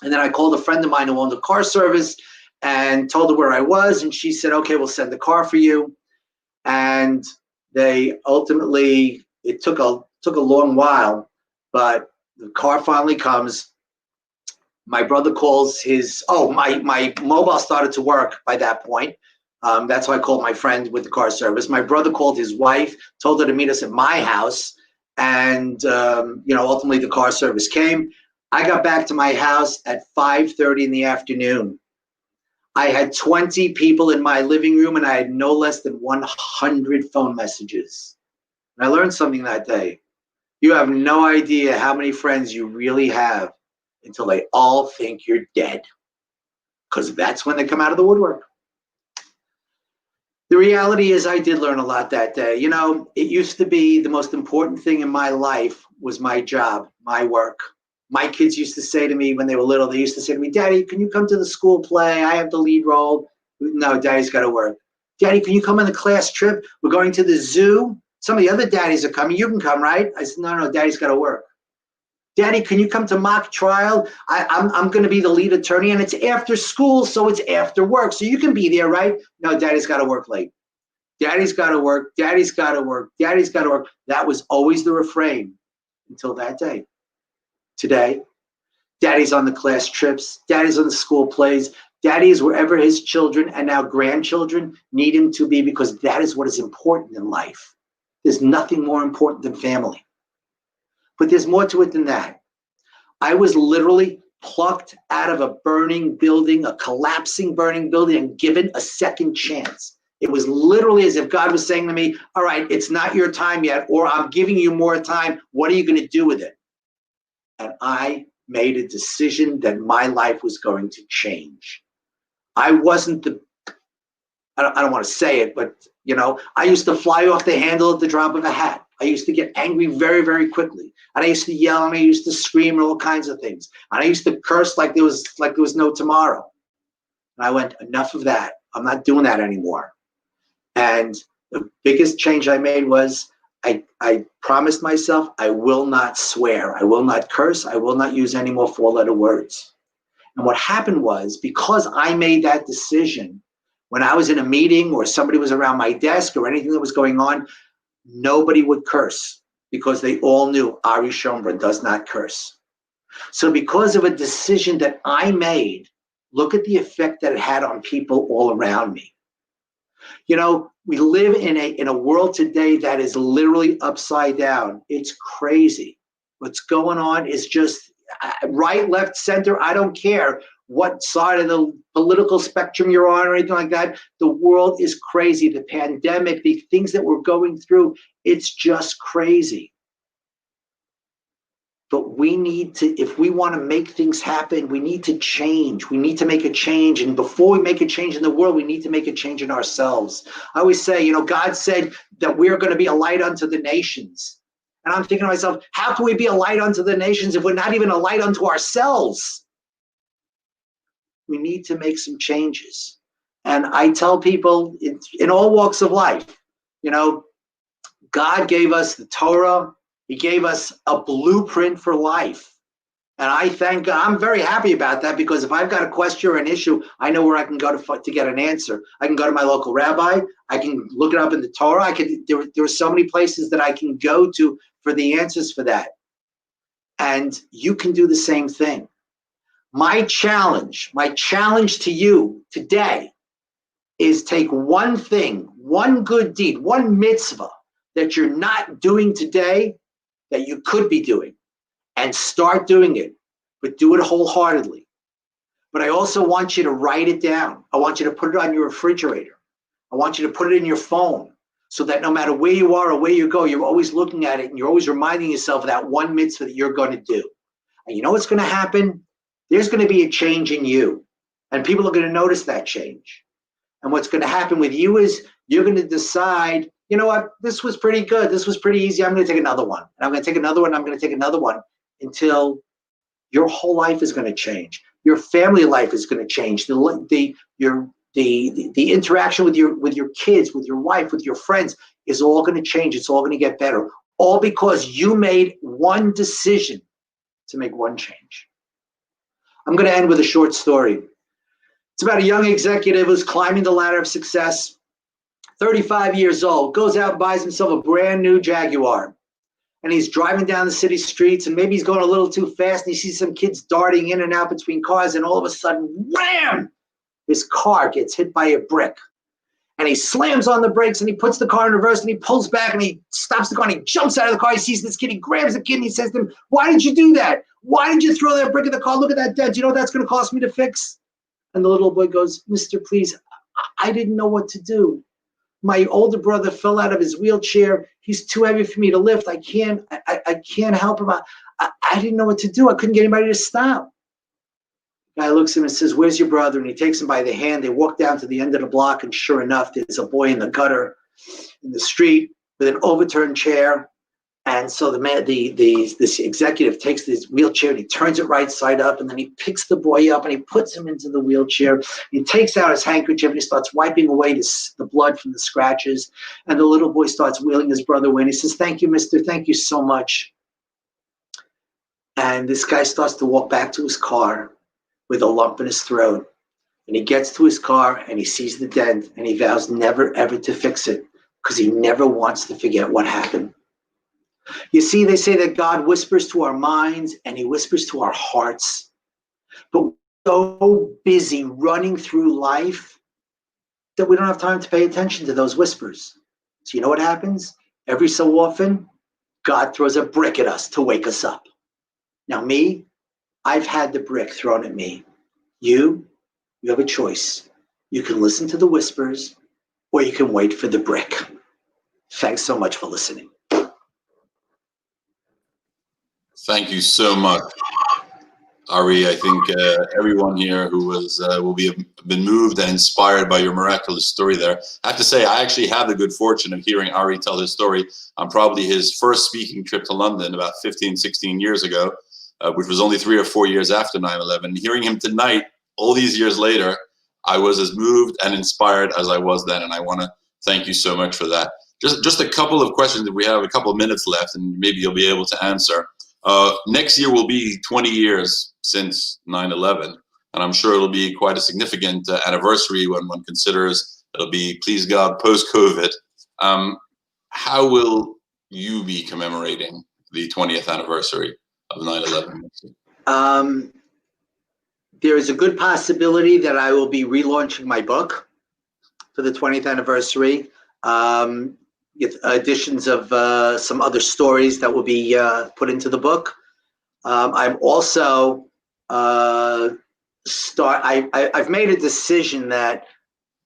And then I called a friend of mine who owned a car service and told her where I was. And she said, okay, we'll send the car for you. And they ultimately, it took a long while, but the car finally comes. My brother calls his, my mobile started to work by that point. That's why I called my friend with the car service. My brother called his wife, told her to meet us at my house. And, ultimately the car service came. I got back to my house at 5:30 in the afternoon. I had 20 people in my living room and I had no less than 100 phone messages. And I learned something that day. You have no idea how many friends you really have until they all think you're dead, because that's when they come out of the woodwork. The reality is I did learn a lot that day. It used to be the most important thing in my life was my job, my work. My kids used to say to me when they were little, they used to say to me, Daddy, can you come to the school play? I have the lead role. No, Daddy's got to work. Daddy, can you come on the class trip? We're going to the zoo. Some of the other daddies are coming. You can come, right? I said, no, Daddy's got to work. Daddy, can you come to mock trial? I'm going to be the lead attorney, and it's after school, so it's after work. So you can be there, right? No, Daddy's got to work late. Daddy's got to work. Daddy's got to work. Daddy's got to work. That was always the refrain until that day. Today, Daddy's on the class trips. Daddy's on the school plays. Daddy is wherever his children and now grandchildren need him to be, because that is what is important in life. There's nothing more important than family. But there's more to it than that. I was literally plucked out of a burning building, a collapsing burning building, and given a second chance. It was literally as if God was saying to me, all right, it's not your time yet, or I'm giving you more time. What are you going to do with it? And I made a decision that my life was going to change. I wasn't I don't want to say it, but I used to fly off the handle at the drop of a hat. I used to get angry very, very quickly. And I used to yell and I used to scream and all kinds of things. And I used to curse like there was no tomorrow. And I went, enough of that. I'm not doing that anymore. And the biggest change I made was I promised myself I will not swear. I will not curse. I will not use any more four-letter words. And what happened was, because I made that decision, when I was in a meeting or somebody was around my desk or anything that was going on, nobody would curse, because they all knew Ari Schonbrun does not curse. So because of a decision that I made, look at the effect that it had on people all around me. We live in a world today that is literally upside down. It's crazy. What's going on is just right, left, center. I don't care what side of the political spectrum you're on or anything like that. The world is crazy. The pandemic, the things that we're going through, it's just crazy. But we need to, if we want to make things happen, we need to change. We need to make a change. And before we make a change in the world, we need to make a change in ourselves. I always say, God said that we're going to be a light unto the nations. And I'm thinking to myself, how can we be a light unto the nations if we're not even a light unto ourselves? We need to make some changes. And I tell people in all walks of life, God gave us the Torah. He gave us a blueprint for life. And I thank God. I'm very happy about that, because if I've got a question or an issue, I know where I can go to get an answer. I can go to my local rabbi. I can look it up in the Torah. There are so many places that I can go to for the answers for that. And you can do the same thing. My challenge to you today is take one thing, one good deed, one mitzvah that you're not doing today that you could be doing, and start doing it, but do it wholeheartedly. But I also want you to write it down. I want you to put it on your refrigerator. I want you to put it in your phone, so that no matter where you are or where you go, you're always looking at it and you're always reminding yourself of that one mitzvah that you're going to do. And you know what's going to happen? There's going to be a change in you, and people are going to notice that change. And what's going to happen with you is you're going to decide, you know what, this was pretty good. This was pretty easy. I'm going to take another one. And I'm going to take another one. I'm going to take another one until your whole life is going to change. Your family life is going to change. The interaction with your kids, with your wife, with your friends is all going to change. It's all going to get better. All because you made one decision to make one change. I'm going to end with a short story. It's about a young executive who's climbing the ladder of success, 35 years old, goes out and buys himself a brand new Jaguar. And he's driving down the city streets, and maybe he's going a little too fast, and he sees some kids darting in and out between cars, and all of a sudden, wham! His car gets hit by a brick. And he slams on the brakes, and he puts the car in reverse, and he pulls back, and he stops the car, and he jumps out of the car. He sees this kid. He grabs the kid, and he says to him, "Why did you do that? Why did you throw that brick in the car? Look at that dent. Do you know what that's going to cost me to fix?" And the little boy goes, "Mister, please, I didn't know what to do. My older brother fell out of his wheelchair. He's too heavy for me to lift. I can't help him. I didn't know what to do. I couldn't get anybody to stop." The guy looks at him and says, "Where's your brother?" And he takes him by the hand. They walk down to the end of the block, and sure enough, there's a boy in the gutter in the street with an overturned chair. And so this executive takes this wheelchair and he turns it right side up, and then he picks the boy up and he puts him into the wheelchair. He takes out his handkerchief and he starts wiping away the blood from the scratches. And the little boy starts wheeling his brother away, and he says, "Thank you, mister. Thank you so much." And this guy starts to walk back to his car with a lump in his throat. And he gets to his car and he sees the dent, and he vows never ever to fix it because he never wants to forget what happened. You see, they say that God whispers to our minds and he whispers to our hearts. But we're so busy running through life that we don't have time to pay attention to those whispers. So you know what happens? Every so often, God throws a brick at us to wake us up. Now me, I've had the brick thrown at me. You have a choice. You can listen to the whispers, or you can wait for the brick. Thanks so much for listening. Thank you so much, Ari. I think everyone here who will been moved and inspired by your miraculous story there. I have to say, I actually had the good fortune of hearing Ari tell his story on probably his first speaking trip to London about 15, 16 years ago, which was only 3 or 4 years after 9/11. Hearing him tonight, all these years later, I was as moved and inspired as I was then, and I want to thank you so much for that. Just a couple of questions that we have, a couple of minutes left, and maybe you'll be able to answer. Next year will be 20 years since 9/11, and I'm sure it'll be quite a significant anniversary when one considers it'll be, please God, post-COVID. How will you be commemorating the 20th anniversary of 9/11? There is a good possibility that I will be relaunching my book for the 20th anniversary. With additions of some other stories that will be put into the book. I'm also I've made a decision that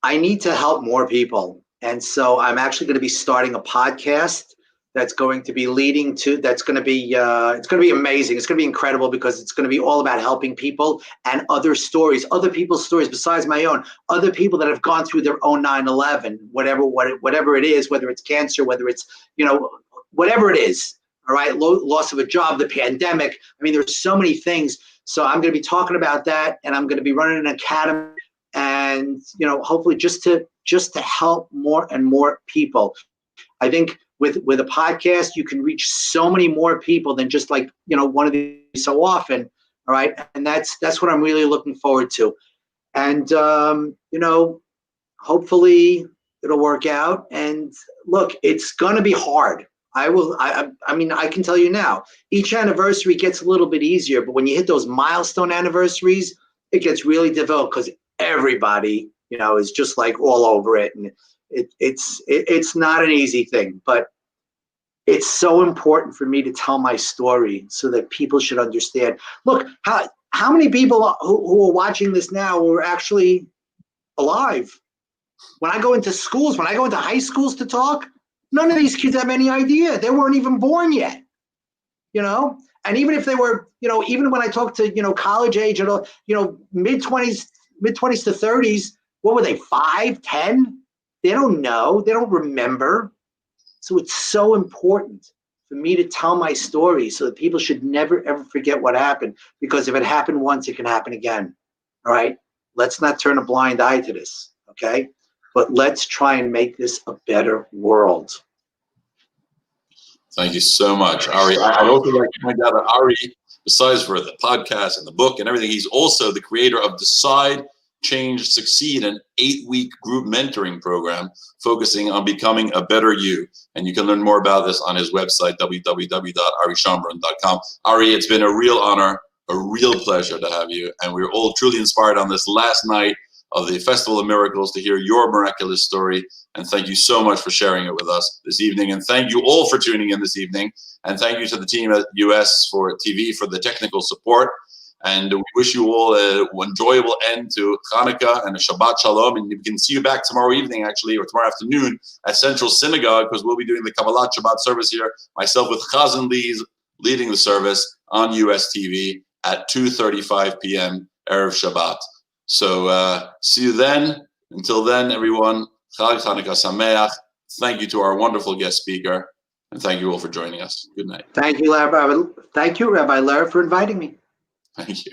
I need to help more people, and so I'm actually going to be starting a podcast that's going to be leading to. That's going to be it's going to be amazing. It's going to be incredible because it's going to be all about helping people and other stories, other people's stories besides my own, other people that have gone through their own 9/11, whatever it is, whether it's cancer, whether it's whatever it is. All right, loss of a job, the pandemic. I mean, there's so many things. So I'm going to be talking about that, and I'm going to be running an academy, and hopefully just to help more and more people. I think with a podcast, you can reach so many more people than just one of these so often. All right. And that's what I'm really looking forward to. And, hopefully it'll work out. And look, it's going to be hard. I mean, I can tell you now, each anniversary gets a little bit easier, but when you hit those milestone anniversaries, it gets really difficult because everybody, is just all over it. And it's not an easy thing, but it's so important for me to tell my story so that people should understand. Look, how many people who are watching this now are actually alive? When I go into schools, when I go into high schools to talk, none of these kids have any idea. They weren't even born yet, And even if they were, even when I talk to, college age, mid-20s to 30s, what were they, 5, 10? They don't know. They don't remember. So it's so important for me to tell my story so that people should never, ever forget what happened. Because if it happened once, it can happen again. All right? Let's not turn a blind eye to this, okay? But let's try and make this a better world. Thank you so much, Ari. I'd also like to point out that Ari, besides for the podcast and the book and everything, he's also the creator of Decide, Change, Succeed, an 8-week group mentoring program focusing on becoming a better you. And you can learn more about this on his website, www.arischonbrun.com. Ari, it's been a real honor, a real pleasure to have you. And we're all truly inspired on this last night of the Festival of Miracles to hear your miraculous story. And thank you so much for sharing it with us this evening. And thank you all for tuning in this evening. And thank you to the team at US for TV for the technical support. And we wish you all an enjoyable end to Hanukkah and a Shabbat Shalom. And we can see you back tomorrow evening, actually, or tomorrow afternoon at Central Synagogue, because we'll be doing the Kabbalat Shabbat service here, myself with Chazan Lees leading the service on US TV at 2:35 p.m. Erev Shabbat. So see you then. Until then, everyone, Chag Hanukkah Sameach. Thank you to our wonderful guest speaker. And thank you all for joining us. Good night. Thank you, Rabbi Lehr, for inviting me. Thank you.